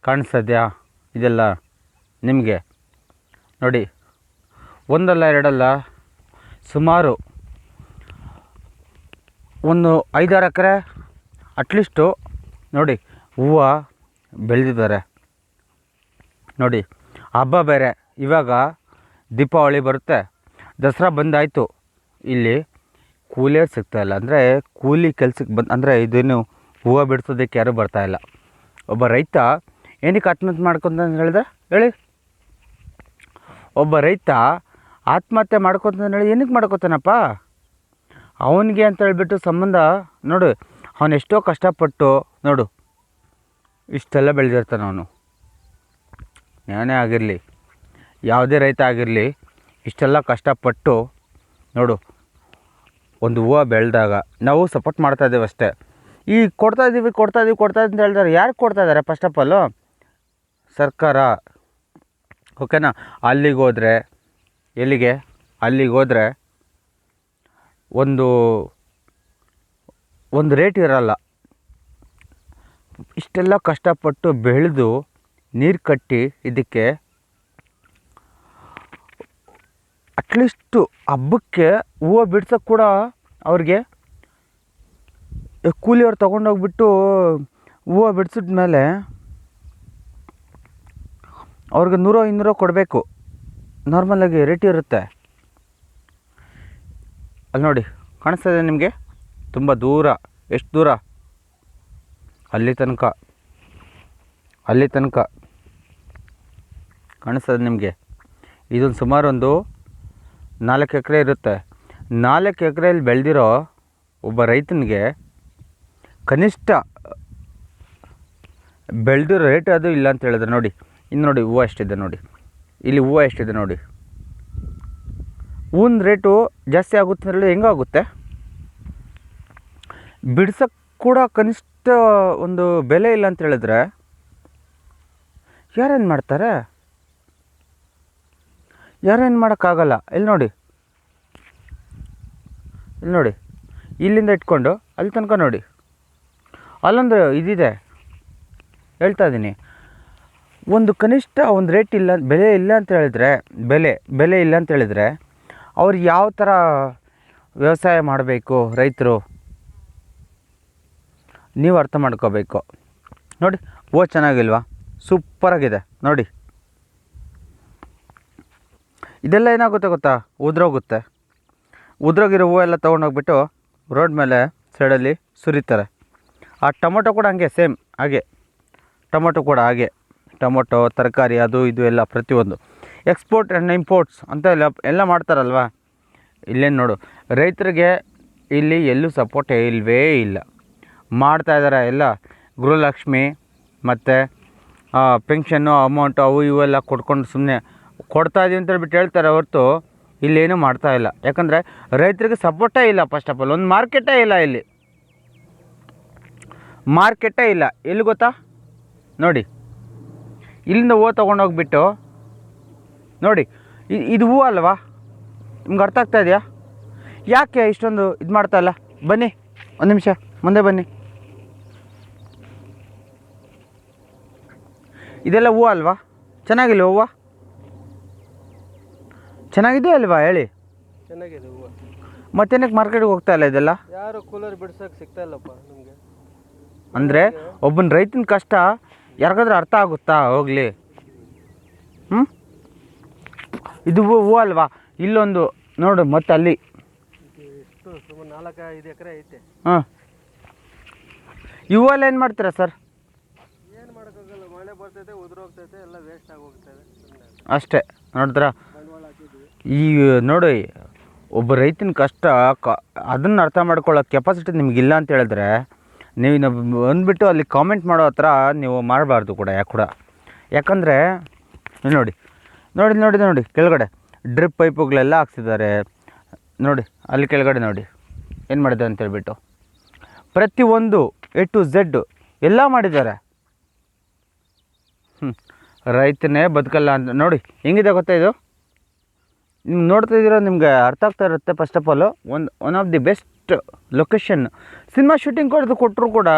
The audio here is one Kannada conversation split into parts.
ಕಾಣಿಸ್ತದ್ಯಾ ಇದೆಲ್ಲ ನಿಮಗೆ? ನೋಡಿ, ಒಂದಲ್ಲ ಎರಡಲ್ಲ, ಸುಮಾರು ಒಂದು 5-6 ಎಕರೆ ಅಟ್ಲೀಸ್ಟು ನೋಡಿ ಹೂವು ಬೆಳೆದಿದ್ದಾರೆ. ನೋಡಿ, ಹಬ್ಬ ಬೇರೆ, ಇವಾಗ ದೀಪಾವಳಿ ಬರುತ್ತೆ, ದಸರಾ ಬಂದಾಯಿತು. ಇಲ್ಲಿ ಕೂಲಿಯೇ ಸಿಗ್ತಾಯಿಲ್ಲ. ಅಂದರೆ ಕೂಲಿ ಕೆಲ್ಸಕ್ಕೆ ಅಂದರೆ ಇದೇನು ಹೂವು ಬಿಡಿಸೋದಕ್ಕೆ ಯಾರೂ ಬರ್ತಾಯಿಲ್ಲ. ಒಬ್ಬ ರೈತ ಏನಕ್ಕೆ ಆತ್ಮಹತ್ಯೆ ಮಾಡ್ಕೊಂತ ಹೇಳಿದ್ರೆ ಹೇಳಿ? ಒಬ್ಬ ರೈತ ಆತ್ಮಹತ್ಯೆ ಮಾಡ್ಕೊತ ಹೇಳಿ ಏನಕ್ಕೆ ಮಾಡ್ಕೊತಾನಪ್ಪ? ಅವನಿಗೆ ಅಂತ ಹೇಳ್ಬಿಟ್ಟು ಸಂಬಂಧ ನೋಡು, ಅವನೆಷ್ಟೋ ಕಷ್ಟಪಟ್ಟು ನೋಡು ಇಷ್ಟೆಲ್ಲ ಬೆಳೆದಿರ್ತಾನೆ ಅವನು. ನಾನೇ ಆಗಿರಲಿ, ಯಾವುದೇ ರೈತ ಆಗಿರಲಿ, ಇಷ್ಟೆಲ್ಲ ಕಷ್ಟಪಟ್ಟು ನೋಡು ಒಂದು ಹೂವು ಬೆಳೆದಾಗ ನಾವು ಸಪೋರ್ಟ್ ಮಾಡ್ತಾಯಿದ್ದೀವಿ ಅಷ್ಟೇ. ಈ ಕೊಡ್ತಾಯಿದ್ದೀವಿ ಅಂತ ಹೇಳ್ತಾರೆ. ಯಾರಿಗೆ ಕೊಡ್ತಾಯಿದ್ದಾರೆ? ಫಸ್ಟ್ ಆಫ್ ಆಲು ಸರ್ಕಾರ, ಓಕೆನಾ? ಅಲ್ಲಿಗೆ ಹೋದರೆ ಎಲ್ಲಿಗೆ? ಅಲ್ಲಿಗೆ ಹೋದರೆ ಒಂದು ರೇಟ್ ಇರಲ್ಲ. ಇಷ್ಟೆಲ್ಲ ಕಷ್ಟಪಟ್ಟು ಬೆಳೆದು ನೀರು ಕಟ್ಟಿ ಇದಕ್ಕೆ ಅಟ್ಲೀಸ್ಟು ಹಬ್ಬಕ್ಕೆ ಹೂವು ಬಿಡ್ಸೋಕ್ಕೆ ಕೂಡ ಅವ್ರಿಗೆ ಕೂಲಿಯವ್ರು ತೊಗೊಂಡೋಗ್ಬಿಟ್ಟು ಹೂವು ಬಿಡಿಸಿದ್ಮೇಲೆ ಅವ್ರಿಗೆ 100-200 ಕೊಡಬೇಕು. ನಾರ್ಮಲಾಗಿ ರೇಟ್ ಇರುತ್ತೆ. ಅಲ್ಲಿ ನೋಡಿ, ಕಾಣಿಸ್ತದೆ ನಿಮಗೆ? ತುಂಬ ದೂರ, ಎಷ್ಟು ದೂರ? ಅಲ್ಲಿ ತನಕ ಕಾಣಿಸ್ತದೆ ನಿಮಗೆ. ಇದೊಂದು ಸುಮಾರು ಒಂದು 4 ಎಕರೆ ಇರುತ್ತೆ. 4 ಎಕರೆಯಲ್ಲಿ ಬೆಳೆದಿರೋ ಒಬ್ಬ ರೈತನಿಗೆ ಕನಿಷ್ಠ ಬೆಳೆದಿರೋ ರೇಟ್ ಅದು ಇಲ್ಲ ಅಂತ ಹೇಳಿದ್ರೆ ನೋಡಿ. ಇನ್ನು ನೋಡಿ ಹೂವು ಎಷ್ಟಿದೆ ನೋಡಿ, ಇಲ್ಲಿ ಹೂವು ಎಷ್ಟಿದೆ ನೋಡಿ. ಹೂವಿನ ರೇಟು ಜಾಸ್ತಿ ಆಗುತ್ತೆ ಅಂದರೆ ಹೆಂಗಾಗುತ್ತೆ? ಬಿಡ್ಸೋಕ್ಕೆ ಕೂಡ ಕನಿಷ್ಠ ಒಂದು ಬೆಲೆ ಇಲ್ಲ ಅಂತ ಹೇಳಿದ್ರೆ ಯಾರೇನು ಮಾಡ್ತಾರೆ? ಯಾರೇನು ಮಾಡೋಕ್ಕಾಗಲ್ಲ. ಇಲ್ಲಿ ನೋಡಿ, ಇಲ್ಲಿಂದ ಇಟ್ಕೊಂಡು ಅಲ್ಲಿ ತನಕ ನೋಡಿ, ಅಲ್ಲೊಂದು ಇದಿದೆ, ಹೇಳ್ತಾ ಇದ್ದೀನಿ. ಒಂದು ಕನಿಷ್ಠ ಒಂದು ರೇಟ್ ಇಲ್ಲ, ಬೆಲೆ ಇಲ್ಲ ಅಂತ ಹೇಳಿದ್ರೆ, ಬೆಲೆ ಇಲ್ಲ ಅಂತ ಹೇಳಿದ್ರೆ ಅವ್ರು ಯಾವ ಥರ ವ್ಯವಸಾಯ ಮಾಡಬೇಕು ರೈತರು? ನೀವು ಅರ್ಥ ಮಾಡ್ಕೋಬೇಕು. ನೋಡಿ ಹೂವು ಚೆನ್ನಾಗಿಲ್ವಾ? ಸೂಪರಾಗಿದೆ ನೋಡಿ. ಇದೆಲ್ಲ ಏನಾಗುತ್ತೆ ಗೊತ್ತಾ? ಉದ್ರೋಗಿರೋ ಹೂವು ಎಲ್ಲ ತೊಗೊಂಡೋಗ್ಬಿಟ್ಟು ರೋಡ್ ಮೇಲೆ ಸೈಡಲ್ಲಿ ಸುರಿತಾರೆ. ಆ ಟೊಮೊಟೊ ಕೂಡ ಹಂಗೆ, ಸೇಮ್ ಹಾಗೆ. ಟೊಮೊಟೊ ತರಕಾರಿ ಅದು ಇದು ಎಲ್ಲ ಪ್ರತಿಯೊಂದು ಎಕ್ಸ್ಪೋರ್ಟ್ ಆ್ಯಂಡ್ ಇಂಪೋರ್ಟ್ಸ್ ಅಂತ ಎಲ್ಲ ಮಾಡ್ತಾರಲ್ವ. ಇಲ್ಲೇನು ನೋಡು, ರೈತರಿಗೆ ಇಲ್ಲಿ ಎಲ್ಲೂ ಸಪೋರ್ಟ್ ಇಲ್ಲವೇ ಇಲ್ಲ. ಮಾಡ್ತಾಯಿದ್ದಾರೆ ಎಲ್ಲ ಗೃಹಲಕ್ಷ್ಮಿ ಮತ್ತು ಪೆನ್ಷನ್ನು ಅಮೌಂಟು ಅವು ಇವೆಲ್ಲ ಕೊಡ್ಕೊಂಡು ಸುಮ್ಮನೆ ಕೊಡ್ತಾಯಿದ್ದೀವಿ ಅಂತ ಹೇಳ್ಬಿಟ್ಟು ಹೇಳ್ತಾರೆ ಹೊರತು ಇಲ್ಲೇನೂ ಮಾಡ್ತಾಯಿಲ್ಲ. ಯಾಕಂದರೆ ರೈತರಿಗೆ ಸಪೋರ್ಟೇ ಇಲ್ಲ. ಫಸ್ಟ್ ಆಫ್ ಆಲ್ ಒಂದು ಮಾರ್ಕೆಟೇ ಇಲ್ಲ ಇಲ್ಲಿ. ಎಲ್ಲಿ ಗೊತ್ತಾ? ನೋಡಿ, ಇಲ್ಲಿಂದ ಹೂವು ತೊಗೊಂಡೋಗ್ಬಿಟ್ಟು ನೋಡಿ, ಇದು ಹೂವು ಅಲ್ವಾ? ನಿಮ್ಗೆ ಅರ್ಥ ಆಗ್ತಾ ಇದೆಯಾ? ಯಾಕೆ ಇಷ್ಟೊಂದು ಇದು ಮಾಡ್ತಾಯಿಲ್ಲ? ಬನ್ನಿ ಒಂದು ನಿಮಿಷ ಮುಂದೆ ಬನ್ನಿ. ಇದೆಲ್ಲ ಹೂವು ಅಲ್ವಾ? ಚೆನ್ನಾಗಿಲ್ಲ ಹೂವು? ಚೆನ್ನಾಗಿದೆ ಅಲ್ವಾ ಹೇಳಿ? ಚೆನ್ನಾಗಿದೆ ಹೂವು. ಮತ್ತೇನಕ್ಕೆ ಮಾರ್ಕೆಟ್ಗೆ ಹೋಗ್ತಾ ಇಲ್ಲ ಇದೆಲ್ಲ? ಯಾರು ಕೂಲರ್ ಬಿಡ್ಸೋಕೆ ಸಿಗ್ತಾ ಇಲ್ಲಪ್ಪ ನಮಗೆ. ಅಂದರೆ ಒಬ್ಬನ ರೈತನ ಕಷ್ಟ ಯಾರಿಗಾದ್ರೂ ಅರ್ಥ ಆಗುತ್ತಾ? ಹೋಗಲಿ. ಇದು ಹೂವು ಅಲ್ವಾ? ಇಲ್ಲೊಂದು ನೋಡು, ಮತ್ತೆ ಅಲ್ಲಿ ಎಷ್ಟು ಸುಮಾರು 4-5 ಎಕರೆ ಐತೆ. ಈ ಹೂವಲ್ಲಿ ಏನು ಮಾಡ್ತೀರಾ ಸರ್? ಏನು ಮಾಡೋಕ್ಕಾಗಲ್ಲ, ಮಳೆ ಬರ್ತೈತೆ, ಉದುರೋಗ್ತೈತೆ, ಎಲ್ಲ ವೇಸ್ಟ್ ಆಗಿ ಹೋಗ್ತದೆ ಅಷ್ಟೇ. ನೋಡಿದ್ರಾ? ಬಂಡವಾಳ ಹಾಕಿದ್ವಿ. ಈ ನೋಡಿ, ಒಬ್ಬ ರೈತನ ಕಷ್ಟ ಅದನ್ನು ಅರ್ಥ ಮಾಡ್ಕೊಳ್ಳೋ ಕೆಪಾಸಿಟಿ ನಿಮಗಿಲ್ಲ ಅಂತ ಹೇಳಿದ್ರೆ ನೀವು ಬಂದುಬಿಟ್ಟು ಅಲ್ಲಿ ಕಾಮೆಂಟ್ ಮಾಡೋ ಹತ್ರ ನೀವು ಮಾಡಬಾರ್ದು ಕೂಡ. ಯಾಕಂದರೆ ನೋಡಿ ಕೆಳಗಡೆ ಡ್ರಿಪ್ ಪೈಪುಗಳೆಲ್ಲ ಹಾಕ್ಸಿದ್ದಾರೆ ನೋಡಿ. ಅಲ್ಲಿ ಕೆಳಗಡೆ ನೋಡಿ ಏನು ಮಾಡಿದ್ದಾರೆ ಅಂತ ಹೇಳ್ಬಿಟ್ಟು ಪ್ರತಿಯೊಂದು A to Z ಎಲ್ಲ ಮಾಡಿದ್ದಾರೆ. ರೈತನೇ ಬದುಕಲ್ಲ ಅಂತ ನೋಡಿ ಹೆಂಗಿದೆ ಗೊತ್ತಾ? ಇದು ನೀವು ನೋಡ್ತಾ ಇದ್ದೀರೋ ನಿಮಗೆ ಅರ್ಥ ಆಗ್ತಾ ಇರುತ್ತೆ. First of all one of the best location. Cinema shooting ಕೊಟ್ಟರು ಕೂಡ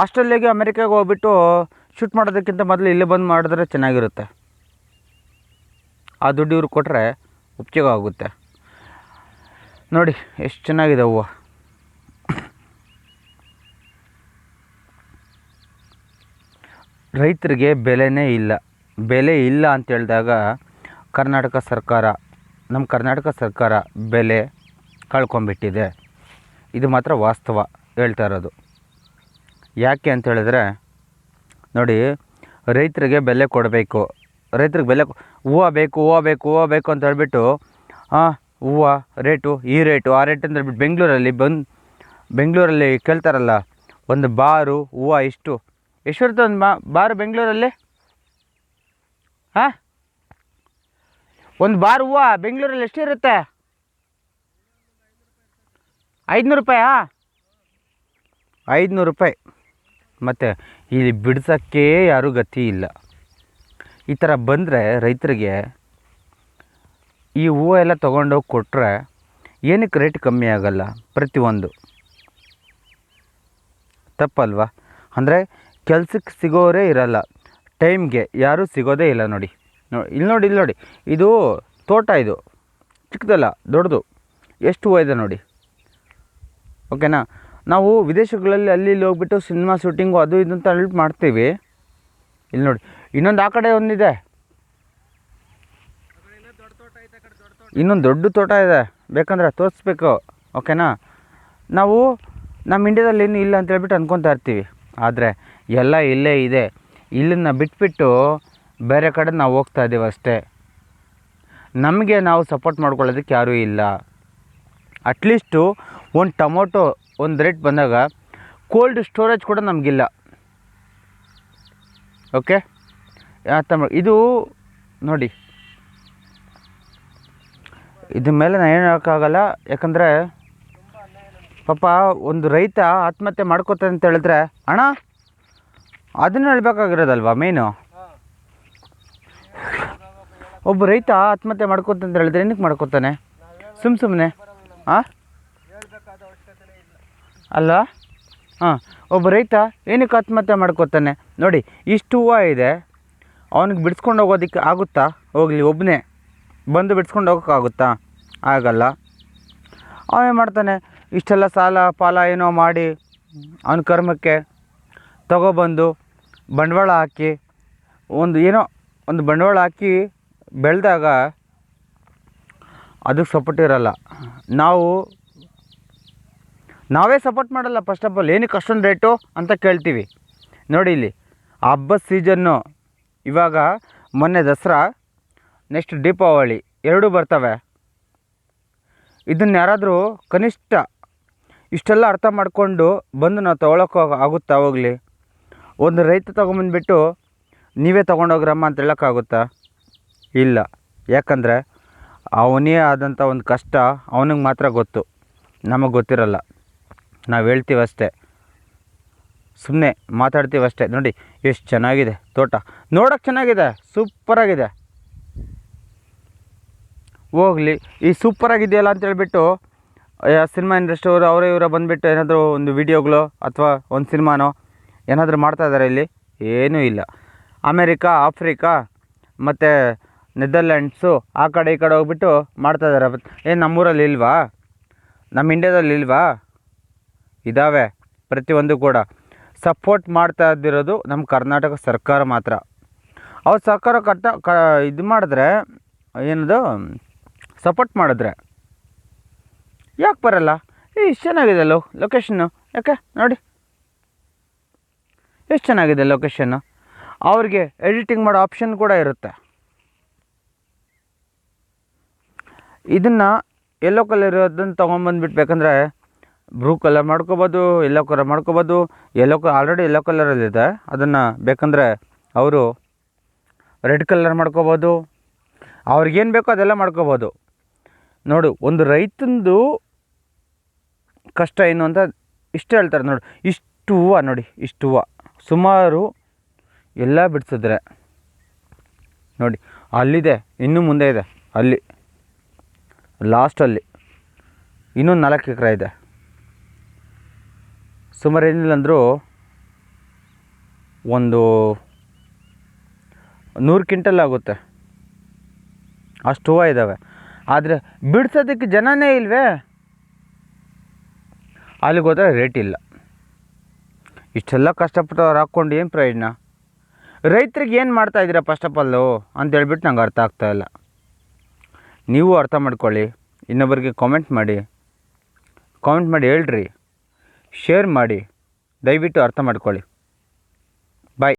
ಆಸ್ಟ್ರೇಲಿಯಾಗೆ ಅಮೆರಿಕಾಗೆ ಹೋಗ್ಬಿಟ್ಟು ಶೂಟ್ ಮಾಡೋದಕ್ಕಿಂತ ಮೊದಲು ಇಲ್ಲೇ ಬಂದು ಮಾಡಿದ್ರೆ ಚೆನ್ನಾಗಿರುತ್ತೆ. ಆ ದುಡ್ಡು ಇವ್ರು ಕೊಟ್ಟರೆ ಉಪಯೋಗ ಆಗುತ್ತೆ. ನೋಡಿ ಎಷ್ಟು ಚೆನ್ನಾಗಿದೆ ಹೂವು. ರೈತರಿಗೆ ಬೆಲೆ ಇಲ್ಲ ಅಂತ ಹೇಳಿದಾಗ ನಮ್ಮ ಕರ್ನಾಟಕ ಸರ್ಕಾರ ಬೆಲೆ ಕಳ್ಕೊಂಬಿಟ್ಟಿದೆ. ಇದು ಮಾತ್ರ ವಾಸ್ತವ ಹೇಳ್ತಾ ಇರೋದು. ಯಾಕೆ ಅಂತ ಹೇಳಿದ್ರೆ ನೋಡಿ, ರೈತರಿಗೆ ಬೆಲೆ ಕೊಡಬೇಕು. ರೈತರಿಗೆ ಹೂವು ಬೇಕು ಅಂತ ಹೇಳ್ಬಿಟ್ಟು ಹೂವು ಈ ರೇಟು ಆ ರೇಟ್ ಅಂತ ಹೇಳ್ಬಿಟ್ಟು ಬೆಂಗಳೂರಲ್ಲಿ ಕೇಳ್ತಾರಲ್ಲ, ಒಂದು ಬಾರು ಹೂವು ಎಷ್ಟು ಇರುತ್ತೆ ಒಂದು ಬಾರು ಬೆಂಗಳೂರಲ್ಲಿ? ಒಂದು ಬಾರು ಹೂವು ಬೆಂಗಳೂರಲ್ಲಿ ಎಷ್ಟಿರುತ್ತೆ? 500 ರೂಪಾಯಾ? 500 ರೂಪಾಯಿ. ಮತ್ತು ಇಲ್ಲಿ ಬಿಡ್ಸೋಕ್ಕೆ ಯಾರೂ ಗತಿ ಇಲ್ಲ. ಈ ಥರ ಬಂದರೆ ರೈತರಿಗೆ ಈ ಹೂವು ಎಲ್ಲ ತೊಗೊಂಡೋಗಿ ಕೊಟ್ಟರೆ ಏನಕ್ಕೆ ರೇಟ್ ಕಮ್ಮಿ ಆಗೋಲ್ಲ? ಪ್ರತಿಯೊಂದು ತಪ್ಪಲ್ವಾ? ಅಂದರೆ ಕೆಲ್ಸಕ್ಕೆ ಸಿಗೋರೇ ಇರಲ್ಲ, ಟೈಮ್ಗೆ ಯಾರೂ ಸಿಗೋದೇ ಇಲ್ಲ. ಇಲ್ಲಿ ನೋಡಿ ಇದು ತೋಟ, ಇದು ಚಿಕ್ಕದಲ್ಲ ದೊಡ್ಡದು. ಎಷ್ಟು ಹೂವು ಇದೆ ನೋಡಿ. ಓಕೆನಾ? ನಾವು ವಿದೇಶಗಳಲ್ಲಿ ಅಲ್ಲಿ ಹೋಗ್ಬಿಟ್ಟು ಸಿನಿಮಾ ಶೂಟಿಂಗು ಅದು ಇದು ಅಂತ ಹೇಳ್ಬಿಟ್ಟು ಮಾಡ್ತೀವಿ. ಇಲ್ಲಿ ನೋಡಿ, ಇನ್ನೊಂದು ಆ ಕಡೆ ಒಂದಿದೆ, ಇನ್ನೊಂದು ದೊಡ್ಡ ತೋಟ ಇದೆ, ಬೇಕಂದ್ರೆ ತೋರಿಸ್ಬೇಕು. ಓಕೆನಾ? ನಾವು ನಮ್ಮ ಇಂಡ್ಯಾದಲ್ಲಿ ಏನು ಇಲ್ಲ ಅಂತ ಹೇಳ್ಬಿಟ್ಟು ಅಂದ್ಕೊತಾ ಇರ್ತೀವಿ. ಆದರೆ ಎಲ್ಲ ಇಲ್ಲೇ ಇದೆ. ಇಲ್ಲನ್ನು ಬಿಟ್ಬಿಟ್ಟು ಬೇರೆ ಕಡೆ ನಾವು ಹೋಗ್ತಾ ಇದ್ದೀವಿ ಅಷ್ಟೇ. ನಮಗೆ ನಾವು ಸಪೋರ್ಟ್ ಮಾಡ್ಕೊಳ್ಳೋದಕ್ಕೆ ಯಾರೂ ಇಲ್ಲ. ಅಟ್ಲೀಸ್ಟು ಒಂದು ಟೊಮೊಟೊ ಒಂದು ರೇಟ್ ಬಂದಾಗ ಕೋಲ್ಡ್ ಸ್ಟೋರೇಜ್ ಕೂಡ ನಮಗಿಲ್ಲ. ಓಕೆ, ಇದು ನೋಡಿ, ಇದ್ರ ಮೇಲೆ ನಾನು ಏನು ಹೇಳೋಕ್ಕಾಗಲ್ಲ. ಯಾಕಂದರೆ ಪಾಪ ಒಂದು ರೈತ ಆತ್ಮಹತ್ಯೆ ಮಾಡ್ಕೋತಾನೆ ಅಂತ ಹೇಳಿದ್ರೆ ಅಣ್ಣ ಅದನ್ನು ಹೇಳ್ಬೇಕಾಗಿರೋದಲ್ವ ಮೇನು. ಒಬ್ಬ ರೈತ ಆತ್ಮಹತ್ಯೆ ಮಾಡ್ಕೋತಾನೆ ಅಂತ ಹೇಳಿದ್ರೆ ಏನಕ್ಕೆ ಮಾಡ್ಕೋತಾನೆ? ಸುಮ್ಮನೆ ಅಲ್ಲ? ಒಬ್ಬ ರೈತ ಏನಕ್ಕೆ ಆತ್ಮಹತ್ಯೆ ಮಾಡ್ಕೋತಾನೆ? ನೋಡಿ, ಇಷ್ಟು ಹೂವು ಇದೆ, ಅವನಿಗೆ ಬಿಡಿಸ್ಕೊಂಡು ಹೋಗೋದಕ್ಕೆ ಆಗುತ್ತಾ? ಹೋಗಲಿ, ಒಬ್ಬನೇ ಬಂದು ಬಿಡಿಸ್ಕೊಂಡು ಹೋಗೋಕ್ಕಾಗುತ್ತಾ? ಆಗಲ್ಲ. ಅವನೇನು ಮಾಡ್ತಾನೆ? ಇಷ್ಟೆಲ್ಲ ಸಾಲ ಪಾಲ ಏನೋ ಮಾಡಿ ಅವನ ಕರ್ಮಕ್ಕೆ ತಗೊಬಂದು ಬಂಡವಾಳ ಹಾಕಿ ಒಂದು ಬಂಡವಾಳ ಹಾಕಿ ಬೆಳೆದಾಗ ಅದಕ್ಕೆ ಸಪೋರ್ಟ್ ಇರಲ್ಲ. ನಾವೇ ಸಪೋರ್ಟ್ ಮಾಡಲ್ಲ. ಫಸ್ಟ್ ಆಫ್ ಆಲ್ ಏನಕ್ಕೆ ಅಷ್ಟೊಂದು ರೇಟು ಅಂತ ಕೇಳ್ತೀವಿ. ನೋಡಿ, ಇಲ್ಲಿ ಹಬ್ಬದ ಸೀಸನ್ನು, ಇವಾಗ ಮೊನ್ನೆ ದಸರಾ, ನೆಕ್ಸ್ಟ್ ದೀಪಾವಳಿ ಎರಡೂ ಬರ್ತವೆ. ಇದನ್ನು ಯಾರಾದರೂ ಕನಿಷ್ಠ ಇಷ್ಟೆಲ್ಲ ಅರ್ಥ ಮಾಡಿಕೊಂಡು ಬಂದು ನಾವು ತೊಗೊಳಕ್ಕೆ ಆಗುತ್ತಾ? ಹೋಗಲಿ, ಒಂದು ರೈತ ತೊಗೊಂಬಂದ್ಬಿಟ್ಟು ನೀವೇ ತೊಗೊಂಡೋಗ್ರಮ್ಮ ಅಂತ ಹೇಳೋಕ್ಕಾಗುತ್ತಾ? ಇಲ್ಲ. ಯಾಕಂದರೆ ಅವನೇ ಆದಂಥ ಒಂದು ಕಷ್ಟ ಅವನಿಗೆ ಮಾತ್ರ ಗೊತ್ತು, ನಮಗೆ ಗೊತ್ತಿರಲ್ಲ. ನಾವು ಹೇಳ್ತೀವಷ್ಟೇ, ಸುಮ್ಮನೆ ಮಾತಾಡ್ತೀವಷ್ಟೇ. ನೋಡಿ ಎಷ್ಟು ಚೆನ್ನಾಗಿದೆ ತೋಟ, ನೋಡೋಕ್ಕೆ ಚೆನ್ನಾಗಿದೆ, ಸೂಪರಾಗಿದೆ. ಹೋಗಲಿ, ಈ ಸೂಪರಾಗಿದೆಯಲ್ಲ ಅಂತ ಹೇಳ್ಬಿಟ್ಟು ಸಿನಿಮಾ ಇಂಡಸ್ಟ್ರಿ ಅವರು ಅವರೇ ಇವರ ಬಂದುಬಿಟ್ಟು ಏನಾದರೂ ಒಂದು ವೀಡಿಯೋಗಳು ಅಥವಾ ಒಂದು ಸಿನಿಮಾನೋ ಏನಾದರೂ ಮಾಡ್ತಾಯಿದ್ದಾರೆ? ಇಲ್ಲಿ ಏನೂ ಇಲ್ಲ. ಅಮೇರಿಕಾ, ಆಫ್ರಿಕಾ ಮತ್ತು ನೆದರ್ಲ್ಯಾಂಡ್ಸು ಆ ಕಡೆ ಈ ಕಡೆ ಹೋಗ್ಬಿಟ್ಟು ಮಾಡ್ತಾಯಿದ್ದಾರೆ. ಏನು ನಮ್ಮೂರಲ್ಲಿ ಇಲ್ವಾ? ನಮ್ಮ ಇಂಡ್ಯಾದಲ್ಲಿ ಇಲ್ವಾ? ಇದ್ದಾವೆ ಪ್ರತಿಯೊಂದು ಕೂಡ. ಸಪೋರ್ಟ್ ಮಾಡ್ತಾ ಇದ್ದಿರೋದು ನಮ್ಮ ಕರ್ನಾಟಕ ಸರ್ಕಾರ ಮಾತ್ರ. ಅವ್ರು ಸರ್ಕಾರ ಇದು ಮಾಡಿದ್ರೆ, ಏನದು ಸಪೋರ್ಟ್ ಮಾಡಿದ್ರೆ ಯಾಕೆ ಬರಲ್ಲ? ಇಷ್ಟು ಚೆನ್ನಾಗಿದೆ ಲೊಕೇಶನ್ನು. ಯಾಕೆ ನೋಡಿ ಎಷ್ಟು ಚೆನ್ನಾಗಿದೆ ಲೊಕೇಶನ್ನು. ಅವ್ರಿಗೆ ಎಡಿಟಿಂಗ್ ಮಾಡೋ ಆಪ್ಷನ್ ಕೂಡ ಇರುತ್ತೆ. ಇದನ್ನು ಯೆಲ್ಲೋ ಕಲರ್ ಇರೋದನ್ನು ತೊಗೊಂಬಂದ್ಬಿಟ್ಟು ಬೇಕಂದರೆ ಬ್ಲೂ ಕಲರ್ ಮಾಡ್ಕೋಬೋದು, ಯೆಲ್ಲೋ ಕಲರ್ ಮಾಡ್ಕೋಬೋದು. ಆಲ್ರೆಡಿ ಯೆಲ್ಲೋ ಕಲರಲ್ಲಿದೆ, ಅದನ್ನು ಬೇಕಂದರೆ ಅವರು ರೆಡ್ ಕಲರ್ ಮಾಡ್ಕೋಬೋದು. ಅವ್ರಿಗೇನು ಬೇಕೋ ಅದೆಲ್ಲ ಮಾಡ್ಕೋಬೋದು. ನೋಡು, ಒಂದು ರೈತಂದು ಕಷ್ಟ ಏನು ಅಂತ ಇಷ್ಟು ಹೇಳ್ತಾರೆ. ನೋಡಿ, ಇಷ್ಟು ಹೂವು ನೋಡಿ, ಇಷ್ಟು ಹೂವು ಸುಮಾರು ಎಲ್ಲ ಬಿಡಿಸಿದ್ರೆ ನೋಡಿ, ಅಲ್ಲಿದೆ, ಇನ್ನೂ ಮುಂದೆ ಇದೆ, ಅಲ್ಲಿ ಲಾಸ್ಟಲ್ಲಿ ಇನ್ನೊಂದು 4 ಎಕರೆ ಇದೆ. ಸುಮಾರು ಏನಿಲ್ಲ ಅಂದರೂ ಒಂದು 100 ಕ್ವಿಂಟಲ್ ಆಗುತ್ತೆ, ಅಷ್ಟು ಹೂವು ಇದ್ದಾವೆ. ಆದರೆ ಬಿಡ್ಸೋದಕ್ಕೆ ಜನನೇ ಇಲ್ವೇ. ಅಲ್ಲಿಗೆ ಹೋದರೆ ರೇಟ್ ಇಲ್ಲ. ಇಷ್ಟೆಲ್ಲ ಕಷ್ಟಪಟ್ಟು ಅವ್ರು ಹಾಕ್ಕೊಂಡು ಏನು ಪ್ರಯೋಜನ? ರೈತರಿಗೆ ಏನು ಮಾಡ್ತಾಯಿದ್ದೀರಾ ಫಸ್ಟ್ ಆಫ್ ಆಲು ಅಂತೇಳ್ಬಿಟ್ಟು ನಂಗೆ ಅರ್ಥ ಆಗ್ತಾಯಿಲ್ಲ. ನೀವು ಅರ್ಥ ಮಾಡ್ಕೊಳ್ಳಿ, ಇನ್ನೊಬ್ಬರಿಗೆ ಕಾಮೆಂಟ್ ಮಾಡಿ ಹೇಳ್ರಿ, ಶೇರ್ ಮಾಡಿ, ದಯವಿಟ್ಟು ಅರ್ಥ ಮಾಡ್ಕೊಳ್ಳಿ.